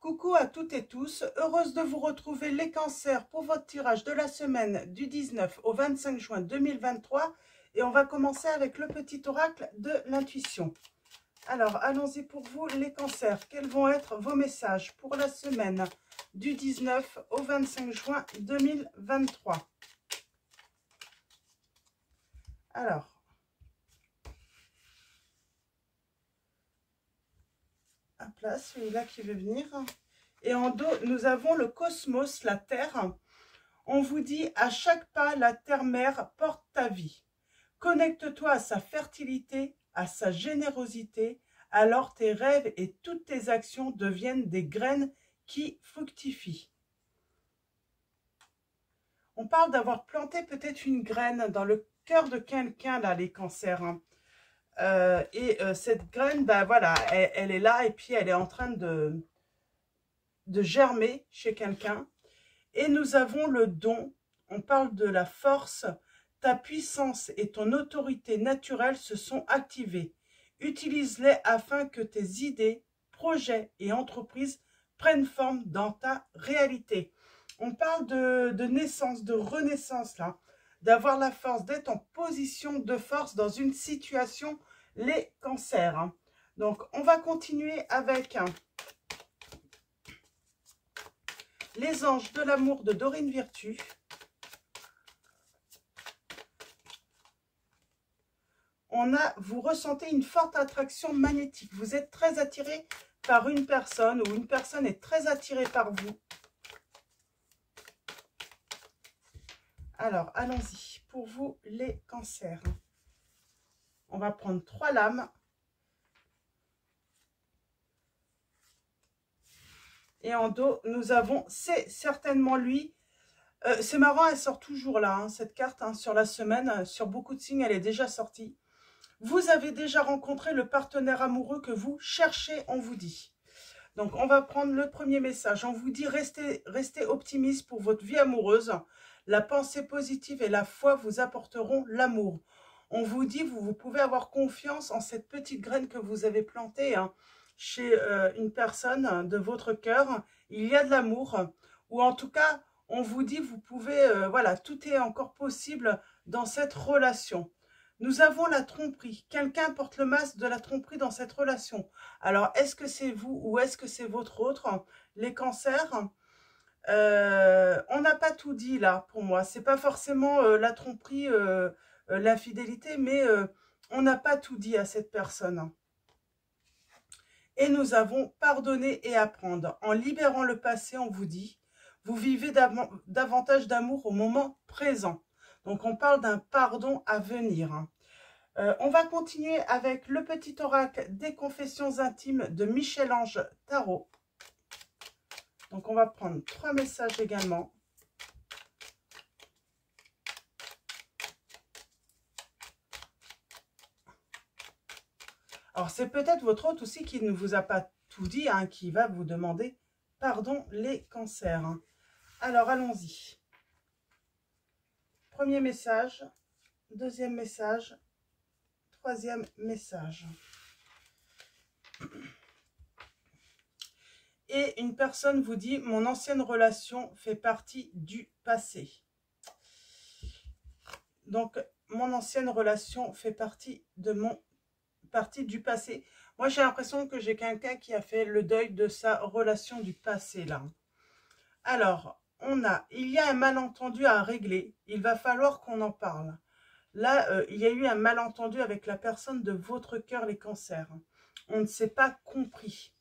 Coucou à toutes et tous, heureuse de vous retrouver les cancers pour votre tirage de la semaine du 19 au 25 juin 2023 et on va commencer avec le petit oracle de l'intuition. Alors allons-y pour vous les cancers, quels vont être vos messages pour la semaine du 19 au 25 juin 2023? Alors, hop là, celui-là qui veut venir. Et en dos, nous avons le cosmos, la Terre. On vous dit, à chaque pas, la Terre-Mère porte ta vie. Connecte-toi à sa fertilité, à sa générosité, alors tes rêves et toutes tes actions deviennent des graines qui fructifient. On parle d'avoir planté peut-être une graine dans le cœur de quelqu'un, là, les cancers. Cette graine, ben voilà, elle est là et puis elle est en train de germer chez quelqu'un. Et nous avons le don, on parle de la force, ta puissance et ton autorité naturelle se sont activées. Utilise-les afin que tes idées, projets et entreprises prennent forme dans ta réalité. On parle de naissance, de renaissance là, d'avoir la force, d'être en position de force dans une situation, les cancers. Donc on va continuer avec les anges de l'amour de Dorine Virtue. Vous ressentez une forte attraction magnétique. Vous êtes très attiré par une personne ou une personne est très attirée par vous. Alors, allons-y. Pour vous, les cancers. On va prendre 3 lames. Et en dos, nous avons, c'est certainement lui. C'est marrant, elle sort toujours là, hein, cette carte, hein, sur la semaine. Sur beaucoup de signes, elle est déjà sortie. Vous avez déjà rencontré le partenaire amoureux que vous cherchez, on vous dit. Donc, on va prendre le premier message. On vous dit, restez optimiste pour votre vie amoureuse. La pensée positive et la foi vous apporteront l'amour. On vous dit, vous pouvez avoir confiance en cette petite graine que vous avez plantée chez une personne de votre cœur. Il y a de l'amour. Ou en tout cas, on vous dit, vous pouvez, voilà, tout est encore possible dans cette relation. Nous avons la tromperie. Quelqu'un porte le masque de la tromperie dans cette relation. Alors, est-ce que c'est vous ou est-ce que c'est votre autre? Les cancers, on n'a pas tout dit là pour moi. C'est pas forcément la tromperie, l'infidélité, mais on n'a pas tout dit à cette personne. Et nous avons pardonné et apprendre. En libérant le passé, on vous dit, vous vivez davantage d'amour au moment présent. Donc, on parle d'un pardon à venir. On va continuer avec le petit oracle des confessions intimes de Michel-Ange Tarot. Donc, on va prendre 3 messages également. Alors, c'est peut-être votre hôte aussi qui ne vous a pas tout dit, hein, qui va vous demander pardon les cancers. Alors, allons-y. Premier message, deuxième message, troisième message. Et une personne vous dit, mon ancienne relation fait partie du passé. Donc, mon ancienne relation fait partie du passé. Moi, j'ai l'impression que j'ai quelqu'un qui a fait le deuil de sa relation du passé, là. Alors, il y a un malentendu à régler. Il va falloir qu'on en parle. Là, il y a eu un malentendu avec la personne de votre cœur, les cancers. On ne s'est pas compris.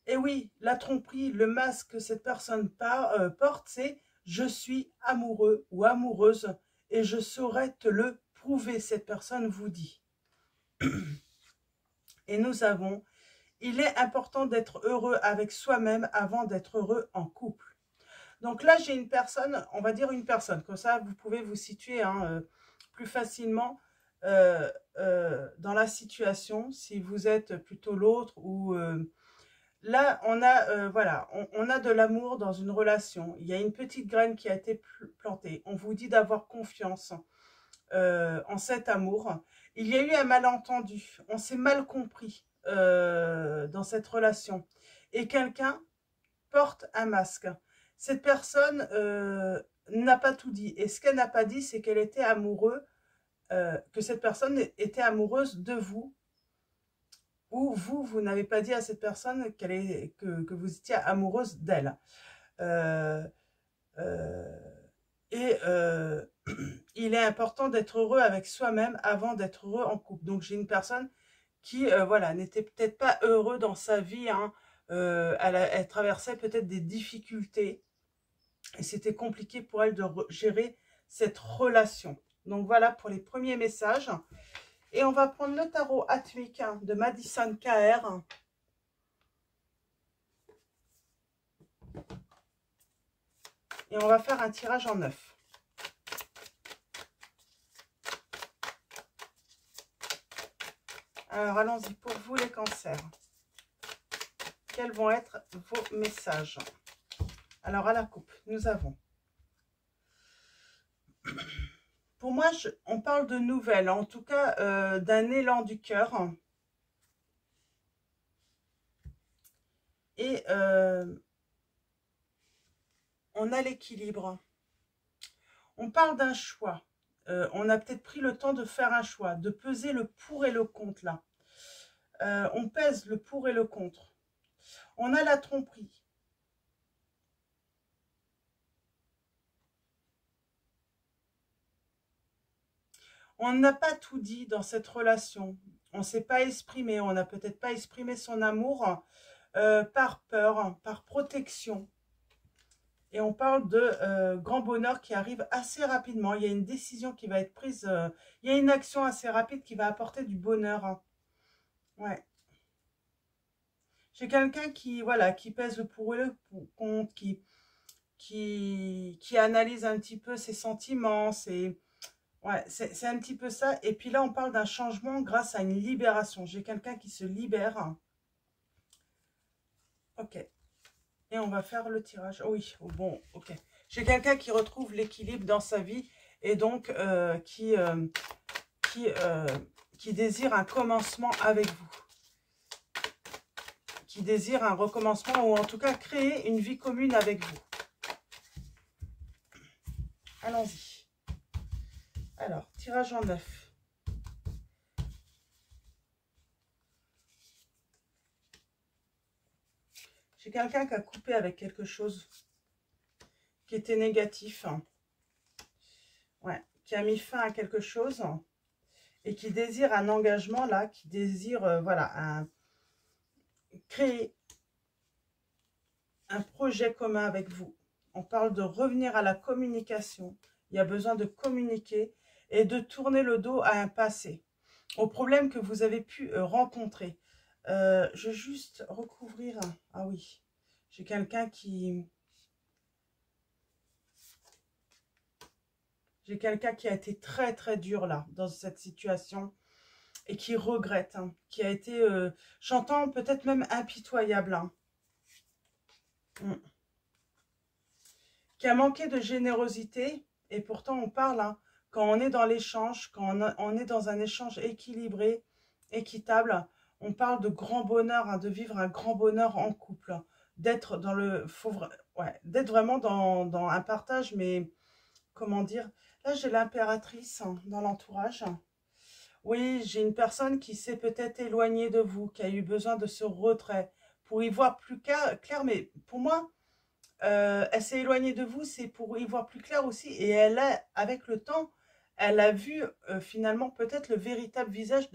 Et oui, la tromperie, le masque que cette personne porte, c'est « je suis amoureux ou amoureuse et je saurais te le prouver », cette personne vous dit. Et nous avons « il est important d'être heureux avec soi-même avant d'être heureux en couple ». Donc là, j'ai une personne, on va dire une personne, comme ça vous pouvez vous situer plus facilement dans la situation, si vous êtes plutôt l'autre ou... là, on a, voilà, on a de l'amour dans une relation. Il y a une petite graine qui a été plantée. On vous dit d'avoir confiance en cet amour. Il y a eu un malentendu. On s'est mal compris dans cette relation. et quelqu'un porte un masque. Cette personne n'a pas tout dit. Et ce qu'elle n'a pas dit, c'est qu'elle était amoureuse, que cette personne était amoureuse de vous. Ou vous n'avez pas dit à cette personne que vous étiez amoureuse d'elle. Euh, euh, il est important d'être heureux avec soi-même avant d'être heureux en couple. Donc j'ai une personne qui voilà, n'était peut-être pas heureux dans sa vie, hein. Elle traversait peut-être des difficultés et c'était compliqué pour elle de gérer cette relation. Donc voilà pour les premiers messages. Et on va prendre le tarot Atmique de Madison KR. Et on va faire un tirage en 9. Alors allons-y pour vous les cancers. Quels vont être vos messages? Alors à la coupe, nous avons... Pour moi, on parle de nouvelles, en tout cas d'un élan du cœur. Et on a l'équilibre. On parle d'un choix. On a peut-être pris le temps de faire un choix, de peser le pour et le contre là. On pèse le pour et le contre. On a la tromperie. On n'a pas tout dit dans cette relation. On ne s'est pas exprimé. On n'a peut-être pas exprimé son amour par peur, par protection. Et on parle de grand bonheur qui arrive assez rapidement. Il y a une décision qui va être prise. Il y a une action assez rapide qui va apporter du bonheur. Hein. Ouais. J'ai quelqu'un qui, voilà, qui pèse le pour et le contre, qui analyse un petit peu ses sentiments. Ouais, c'est un petit peu ça. Et puis là, on parle d'un changement grâce à une libération. J'ai quelqu'un qui se libère. Ok. Et on va faire le tirage. Oh oui, oh bon, ok. J'ai quelqu'un qui retrouve l'équilibre dans sa vie et donc qui désire un commencement avec vous. Qui désire un recommencement ou en tout cas créer une vie commune avec vous. Allons-y. Alors, tirage en 9. J'ai quelqu'un qui a coupé avec quelque chose qui était négatif. Ouais, qui a mis fin à quelque chose et qui désire un engagement là, qui désire, voilà, créer un projet commun avec vous. On parle de revenir à la communication. Il y a besoin de communiquer et de tourner le dos à un passé, au problème que vous avez pu rencontrer. Je vais juste recouvrir. Ah oui, j'ai quelqu'un qui... J'ai quelqu'un qui a été très très dur là, dans cette situation, et qui regrette, hein, qui a été, j'entends peut-être même impitoyable, hein. Qui a manqué de générosité, et pourtant on parle, hein, quand on est dans l'échange, quand on est dans un échange équilibré, équitable, on parle de grand bonheur, hein, de vivre un grand bonheur en couple, d'être dans le, ouais, d'être vraiment dans un partage, mais comment dire, là j'ai l'impératrice hein, dans l'entourage. Oui, j'ai une personne qui s'est peut-être éloignée de vous, qui a eu besoin de ce retrait pour y voir plus clair, mais pour moi, elle s'est éloignée de vous, c'est pour y voir plus clair aussi. Et elle a, avec le temps, elle a vu finalement peut-être le véritable visage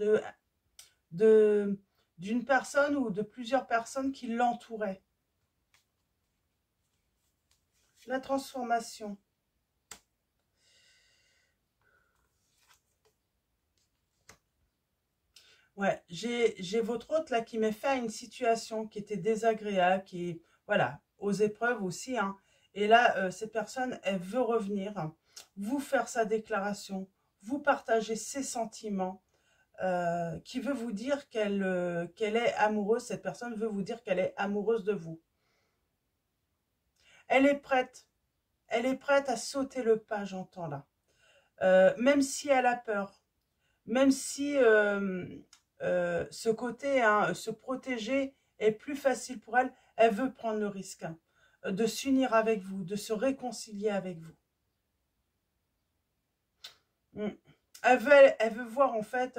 d'une personne ou de plusieurs personnes qui l'entouraient. La transformation. Ouais, j'ai votre hôte là qui met fait à une situation qui était désagréable, qui, voilà, aux épreuves aussi, hein. Et là, cette personne, elle veut revenir, vous faire sa déclaration, vous partager ses sentiments, qui veut vous dire qu'elle est amoureuse, cette personne veut vous dire qu'elle est amoureuse de vous. Elle est prête à sauter le pas, j'entends là. Même si elle a peur, même si ce côté, hein, se protéger est plus facile pour elle, Elle veut prendre le risque de s'unir avec vous, de se réconcilier avec vous. Elle veut voir en fait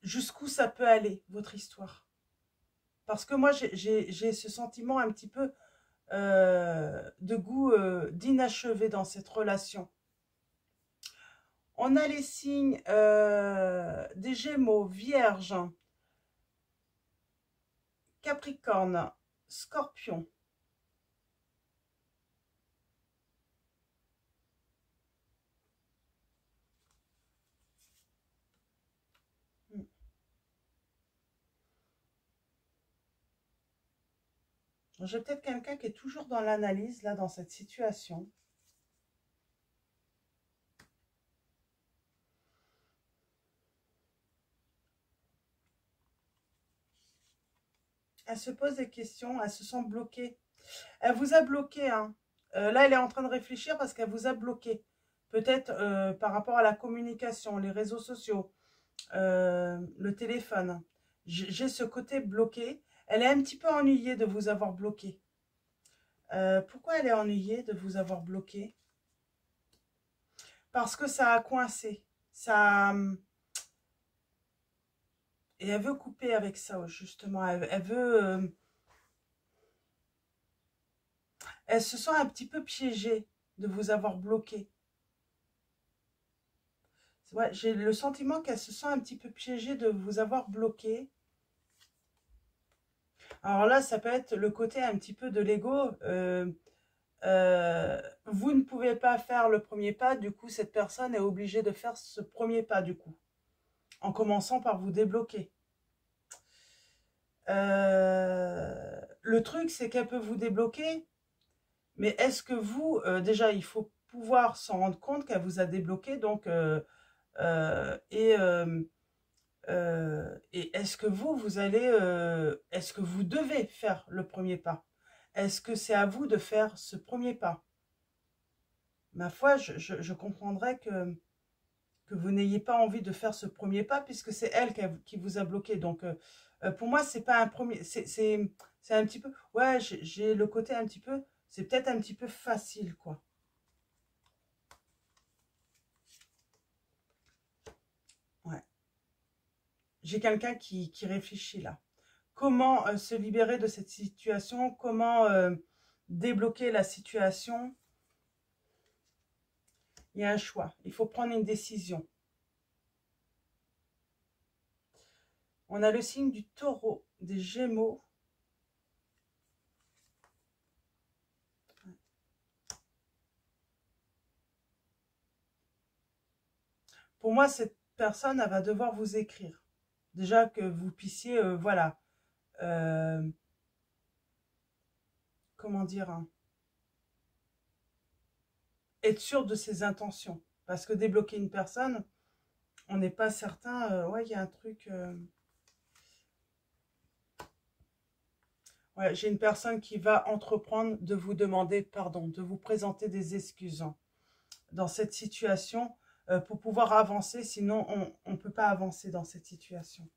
jusqu'où ça peut aller, votre histoire. Parce que moi, j'ai ce sentiment un petit peu de goût d'inachevé dans cette relation. On a les signes des Gémeaux, Vierge, Capricorne, Scorpion. J'ai peut-être quelqu'un qui est toujours dans l'analyse, là, dans cette situation. Elle se pose des questions, elle se sent bloquée. Elle vous a bloqué, hein. Là, elle est en train de réfléchir parce qu'elle vous a bloqué. Peut-être par rapport à la communication, les réseaux sociaux, le téléphone. J'ai ce côté bloqué. Elle est un petit peu ennuyée de vous avoir bloqué. Pourquoi elle est ennuyée de vous avoir bloqué? Parce que ça a coincé. Ça... Et elle veut couper avec ça, justement. Elle veut... elle se sent un petit peu piégée de vous avoir bloqué. Ouais, j'ai le sentiment qu'elle se sent un petit peu piégée de vous avoir bloqué. Alors là, ça peut être le côté un petit peu de l'ego. Vous ne pouvez pas faire le premier pas, du coup, cette personne est obligée de faire ce premier pas, du coup. En commençant par vous débloquer. Le truc, c'est qu'elle peut vous débloquer, mais est-ce que vous, déjà, il faut pouvoir s'en rendre compte qu'elle vous a débloqué, donc, et est-ce que vous allez, est-ce que vous devez faire le premier pas? Est-ce que c'est à vous de faire ce premier pas? Ma foi, je comprendrais que vous n'ayez pas envie de faire ce premier pas puisque c'est elle qui vous a bloqué. Donc, pour moi, c'est pas un premier, c'est un petit peu, ouais, j'ai le côté un petit peu, c'est peut-être un petit peu facile, quoi. Ouais. J'ai quelqu'un qui réfléchit là. Comment se libérer de cette situation? Comment débloquer la situation? Il y a un choix. Il faut prendre une décision. On a le signe du Taureau, des Gémeaux. Pour moi, cette personne, elle va devoir vous écrire. Déjà que vous puissiez, voilà, comment dire, hein, être sûr de ses intentions. Parce que débloquer une personne, on n'est pas certain, ouais, il y a un truc... ouais, j'ai une personne qui va entreprendre de vous demander pardon, de vous présenter des excuses hein, dans cette situation pour pouvoir avancer. Sinon, on ne peut pas avancer dans cette situation.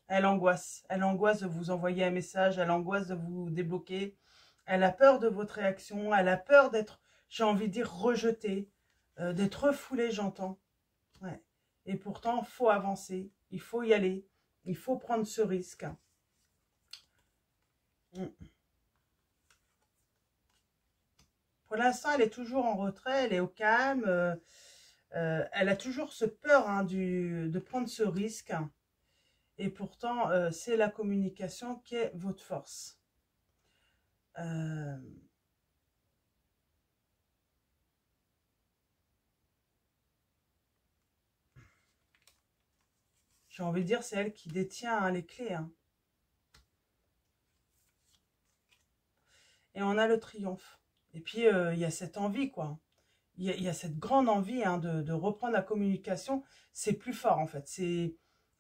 Elle angoisse de vous envoyer un message, elle angoisse de vous débloquer. Elle a peur de votre réaction, elle a peur d'être, j'ai envie de dire, rejetée, d'être refoulée, j'entends. Ouais. Et pourtant, il faut avancer, il faut y aller, il faut prendre ce risque. Pour l'instant, elle est toujours en retrait, elle est au calme. Elle a toujours ce peur hein, de prendre ce risque. Et pourtant, c'est la communication qui est votre force. J'ai envie de dire, c'est elle qui détient hein, les clés. Hein. Et on a le triomphe. Et puis, il y a cette envie, quoi. Il y a cette grande envie hein, de reprendre la communication. C'est plus fort, en fait.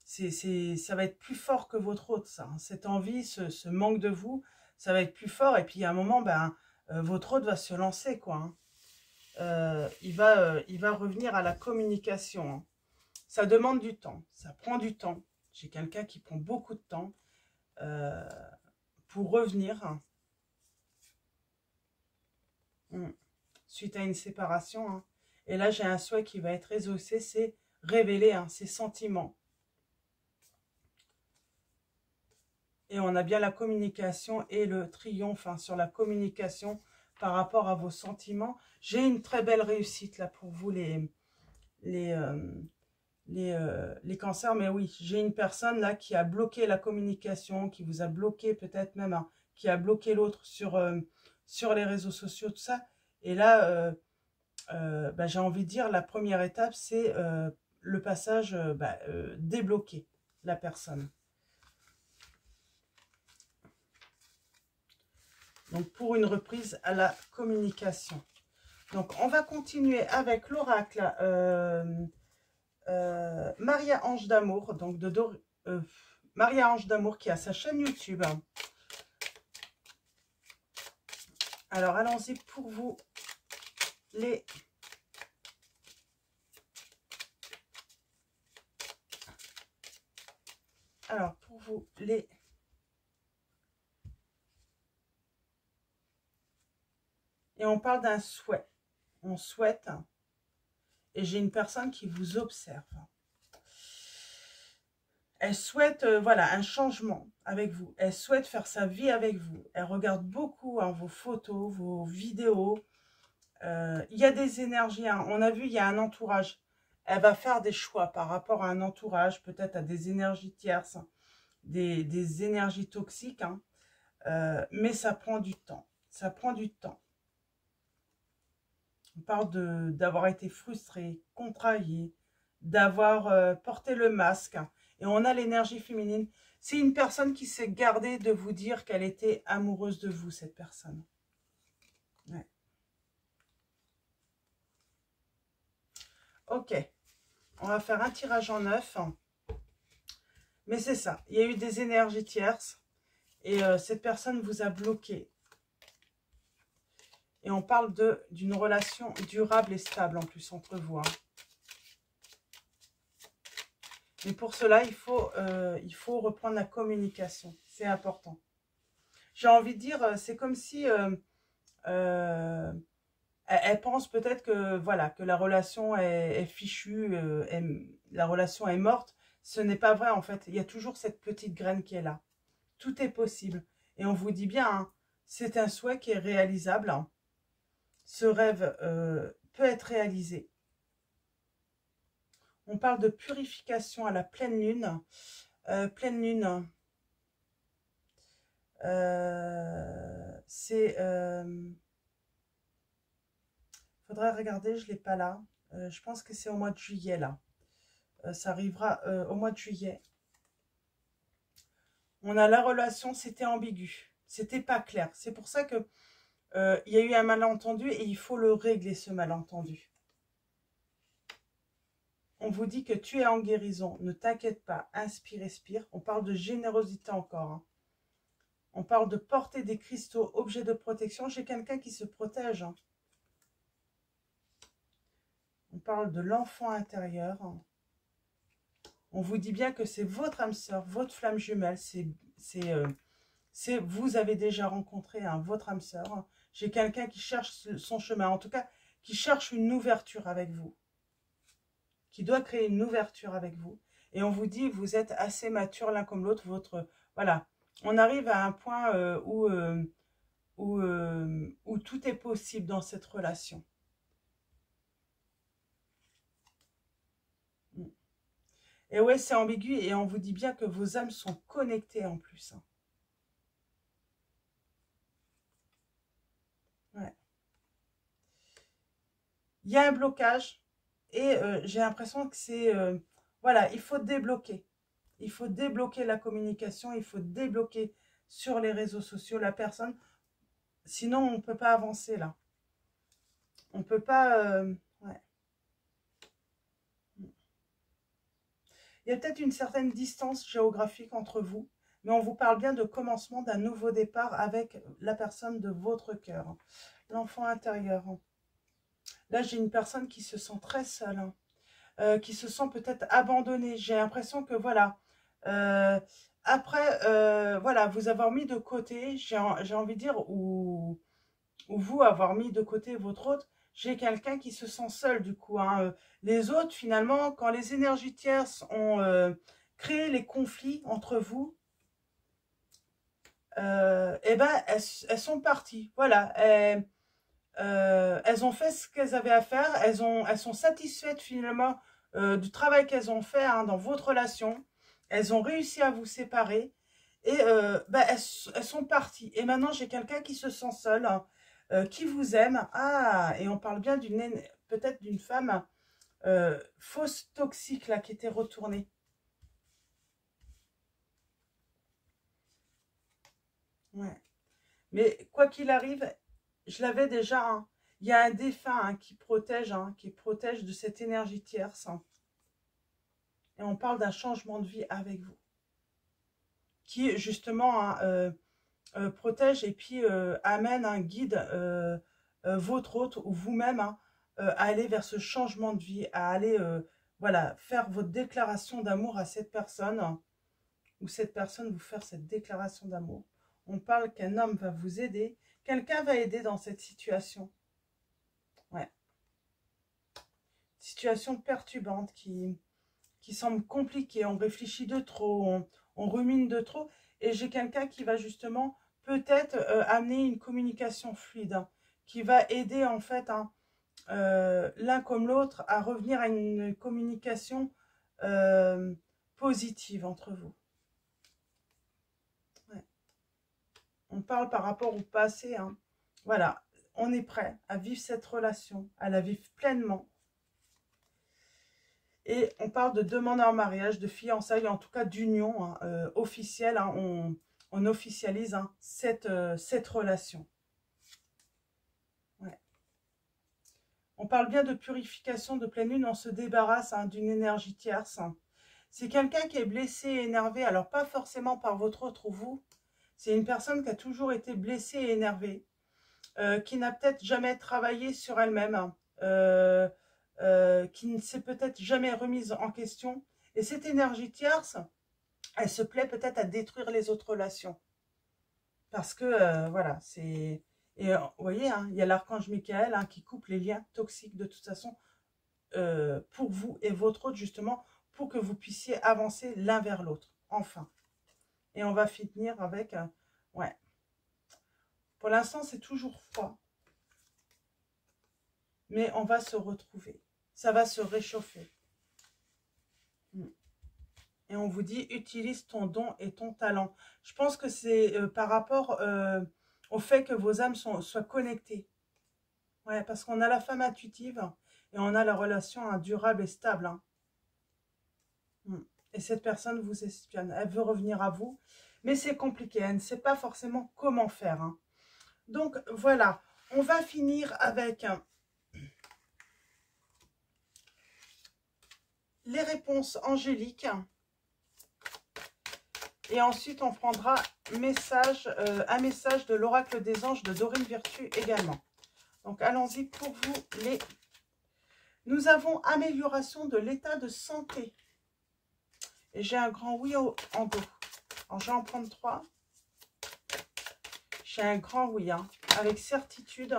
Ça va être plus fort que votre autre, ça. Hein. Cette envie, ce manque de vous, ça va être plus fort. Et puis, à un moment, ben, votre autre va se lancer, quoi. Hein. Il va revenir à la communication. Hein. Ça demande du temps. Ça prend du temps. J'ai quelqu'un qui prend beaucoup de temps. pour revenir suite à une séparation. Hein. Et là, j'ai un souhait qui va être exaucé, c'est révéler ses sentiments. Et on a bien la communication et le triomphe sur la communication par rapport à vos sentiments. J'ai une très belle réussite là pour vous les cancers. Mais oui, j'ai une personne là qui a bloqué la communication, qui vous a bloqué peut-être même, qui a bloqué l'autre sur les réseaux sociaux, tout ça. Et là, j'ai envie de dire, la première étape, c'est le passage, débloquer la personne. Donc, pour une reprise à la communication. Donc, on va continuer avec l'oracle Maria Ange d'Amour. Donc, Maria Ange d'Amour qui a sa chaîne YouTube. Alors, allons-y pour vous les... Alors, pour vous les... Et on parle d'un souhait. On souhaite. Et j'ai une personne qui vous observe. Elle souhaite, voilà, un changement avec vous. Elle souhaite faire sa vie avec vous. Elle regarde beaucoup vos photos, vos vidéos. Il y a des énergies. On a vu, il y a un entourage. Elle va faire des choix par rapport à un entourage, peut-être à des énergies tierces, des énergies toxiques. Mais ça prend du temps. Ça prend du temps. On parle d'avoir été frustré, contrarié, d'avoir porté le masque. Et on a l'énergie féminine. C'est une personne qui s'est gardée de vous dire qu'elle était amoureuse de vous, cette personne. Ouais. Ok. On va faire un tirage en 9. Mais c'est ça. Il y a eu des énergies tierces. Et cette personne vous a bloqué. Et on parle d'une relation durable et stable en plus entre vous. Mais pour cela, il faut reprendre la communication. C'est important. J'ai envie de dire, c'est comme si elle pense peut-être que, voilà, que la relation est fichue, la relation est morte. Ce n'est pas vrai en fait. Il y a toujours cette petite graine qui est là. Tout est possible. Et on vous dit bien, c'est un souhait qui est réalisable. Ce rêve peut être réalisé. On parle de purification à la pleine lune. Pleine lune, c'est... faudrait regarder, je ne l'ai pas là. Je pense que c'est au mois de juillet, là. Ça arrivera au mois de juillet. On a la relation, c'était ambigu. C'était pas clair. C'est pour ça que il y a eu un malentendu et il faut le régler, ce malentendu. On vous dit que tu es en guérison. Ne t'inquiète pas. Inspire, expire. On parle de générosité encore. On parle de porter des cristaux, objets de protection. J'ai quelqu'un qui se protège. On parle de l'enfant intérieur. On vous dit bien que c'est votre âme sœur, votre flamme jumelle. Vous avez déjà rencontré votre âme sœur. J'ai quelqu'un qui cherche son chemin. En tout cas, qui cherche une ouverture avec vous. Qui doit créer une ouverture avec vous. Et on vous dit, vous êtes assez mature l'un comme l'autre. Voilà. On arrive à un point où tout est possible dans cette relation. Et ouais, c'est ambigu et on vous dit bien que vos âmes sont connectées en plus. Ouais. Il y a un blocage et j'ai l'impression que c'est... voilà, il faut débloquer. Il faut débloquer la communication, il faut débloquer sur les réseaux sociaux la personne. Sinon, on ne peut pas avancer là. On ne peut pas... ouais. Il y a peut-être une certaine distance géographique entre vous, mais on vous parle bien de commencement d'un nouveau départ avec la personne de votre cœur. L'enfant intérieur. Là, j'ai une personne qui se sent très seule, qui se sent peut-être abandonnée. J'ai l'impression que, voilà, après, voilà, vous avoir mis de côté, j'ai envie de dire, ou vous avoir mis de côté votre autre, j'ai quelqu'un qui se sent seul du coup, hein. Les autres, finalement, quand les énergies tierces ont créé les conflits entre vous, eh ben, elles sont parties. Voilà, elles ont fait ce qu'elles avaient à faire, elles sont satisfaites finalement du travail qu'elles ont fait, hein, dans votre relation. Elles ont réussi à vous séparer et bah, elles sont parties. Et maintenant, j'ai quelqu'un qui se sent seul, hein, qui vous aime. Ah, et on parle bien peut-être d'une femme fausse toxique là, qui était retournée. Ouais. Mais quoi qu'il arrive, je l'avais déjà, hein. Il y a un défunt, hein, qui protège de cette énergie tierce, hein. Et on parle d'un changement de vie avec vous, qui justement, hein, protège et puis amène un guide, votre hôte ou vous-même, hein, à aller vers ce changement de vie, à aller voilà, faire votre déclaration d'amour à cette personne, hein, ou cette personne vous faire cette déclaration d'amour. On parle qu'un homme va vous aider, quelqu'un va aider dans cette situation. Ouais. Situation perturbante qui semble compliquée, on réfléchit de trop, on rumine de trop, et j'ai quelqu'un qui va justement peut-être amener une communication fluide, hein, qui va aider en fait, hein, l'un comme l'autre à revenir à une communication positive entre vous. Ouais. On parle par rapport au passé, hein. Voilà, on est prêt à vivre cette relation, à la vivre pleinement. Et on parle de demande en mariage, de fiançailles, en tout cas d'union, hein, officielle, hein, on officialise, hein, cette relation. Ouais. On parle bien de purification de pleine lune, on se débarrasse, hein, d'une énergie tierce. Hein. C'est quelqu'un qui est blessé et énervé, alors pas forcément par votre autre ou vous, c'est une personne qui a toujours été blessée et énervée, qui n'a peut-être jamais travaillé sur elle-même, hein, qui ne s'est peut-être jamais remise en question. Et cette énergie tierce, elle se plaît peut-être à détruire les autres relations. Parce que, voilà, c'est... Et vous voyez, hein, il y a l'archange Michael, hein, qui coupe les liens toxiques de toute façon pour vous et votre autre, justement, pour que vous puissiez avancer l'un vers l'autre, enfin. Et on va finir avec... ouais. Pour l'instant, c'est toujours froid. Mais on va se retrouver. Ça va se réchauffer. Et on vous dit, utilise ton don et ton talent. Je pense que c'est par rapport au fait que vos âmes soient connectées. Ouais, parce qu'on a la femme intuitive et on a la relation, hein, durable et stable. Hein. Et cette personne vous espionne. Elle veut revenir à vous, mais c'est compliqué. Elle ne sait pas forcément comment faire. Hein. Donc, voilà. On va finir avec... les réponses angéliques. Et ensuite, on prendra un message de l'oracle des anges de Dorine Virtue également. Donc, allons-y pour vous. Nous avons amélioration de l'état de santé. Et j'ai un grand oui en dos. Alors, je vais en prendre 3. J'ai un grand oui, hein, avec certitude.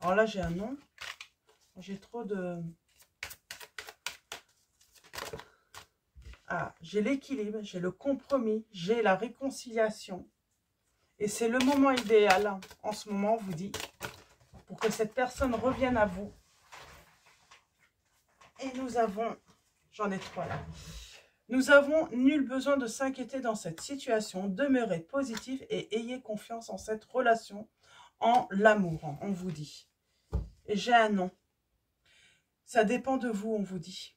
Alors là, j'ai un non. J'ai trop de... Ah, j'ai l'équilibre, j'ai le compromis, j'ai la réconciliation. Et c'est le moment idéal, en ce moment, on vous dit, pour que cette personne revienne à vous. Et nous avons, j'en ai 3 là. Nous avons nul besoin de s'inquiéter dans cette situation. Demeurez positif et ayez confiance en cette relation, en l'amour, hein, on vous dit. Et j'ai un non. Ça dépend de vous, on vous dit.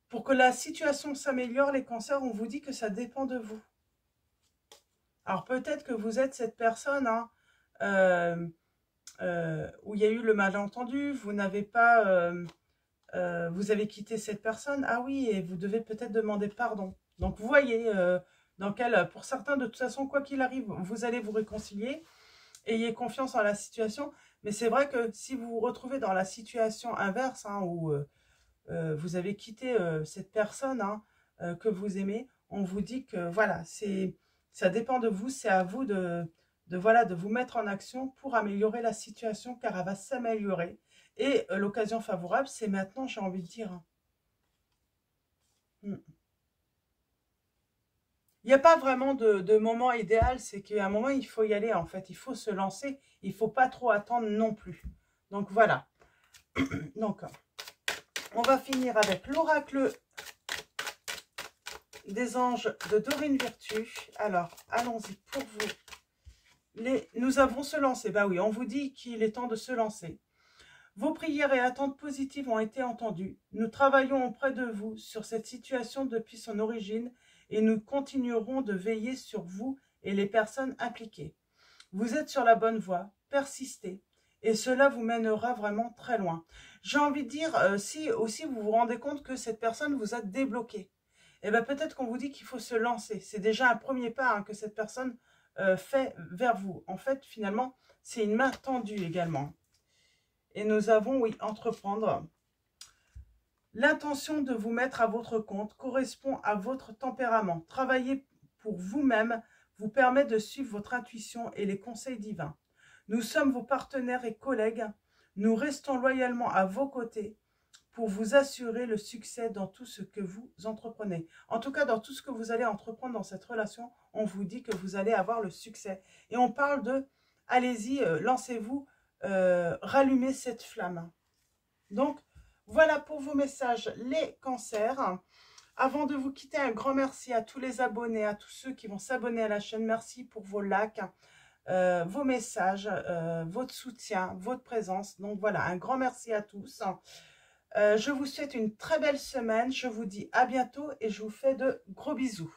Pour que la situation s'améliore, les cancers, on vous dit que ça dépend de vous. Alors peut-être que vous êtes cette personne, hein, où il y a eu le malentendu, vous n'avez pas, vous avez quitté cette personne, ah oui, et vous devez peut-être demander pardon. Donc vous voyez, pour certains, de toute façon, quoi qu'il arrive, vous allez vous réconcilier, ayez confiance en la situation, mais c'est vrai que si vous vous retrouvez dans la situation inverse, hein, où vous avez quitté cette personne, hein, que vous aimez, on vous dit que voilà, ça dépend de vous, c'est à vous voilà, de vous mettre en action pour améliorer la situation, car elle va s'améliorer. Et l'occasion favorable, c'est maintenant, j'ai envie de dire. Mm. Il n'y a pas vraiment de moment idéal, c'est qu'à un moment, il faut y aller, en fait. Il faut se lancer, il ne faut pas trop attendre non plus. Donc, voilà. Donc, on va finir avec l'oracle des anges de Dorine Virtue. Alors, allons-y pour vous. Nous avons se lancer. Bah oui, on vous dit qu'il est temps de se lancer. Vos prières et attentes positives ont été entendues. Nous travaillons auprès de vous sur cette situation depuis son origine et nous continuerons de veiller sur vous et les personnes impliquées. Vous êtes sur la bonne voie, persistez et cela vous mènera vraiment très loin. J'ai envie de dire, si aussi vous vous rendez compte que cette personne vous a débloqué, et bien peut-être qu'on vous dit qu'il faut se lancer. C'est déjà un premier pas que cette personne fait vers vous. En fait, finalement, c'est une main tendue également. Et nous avons, oui, entreprendre. L'intention de vous mettre à votre compte correspond à votre tempérament. Travailler pour vous-même vous permet de suivre votre intuition et les conseils divins. Nous sommes vos partenaires et collègues. Nous restons loyalement à vos côtés pour vous assurer le succès dans tout ce que vous entreprenez. En tout cas, dans tout ce que vous allez entreprendre dans cette relation, on vous dit que vous allez avoir le succès. Et on parle de, allez-y, lancez-vous, rallumez cette flamme. Donc, voilà pour vos messages, les cancers. Avant de vous quitter, un grand merci à tous les abonnés, à tous ceux qui vont s'abonner à la chaîne. Merci pour vos likes, vos messages, votre soutien, votre présence. Donc voilà, un grand merci à tous. Je vous souhaite une très belle semaine. Je vous dis à bientôt et je vous fais de gros bisous.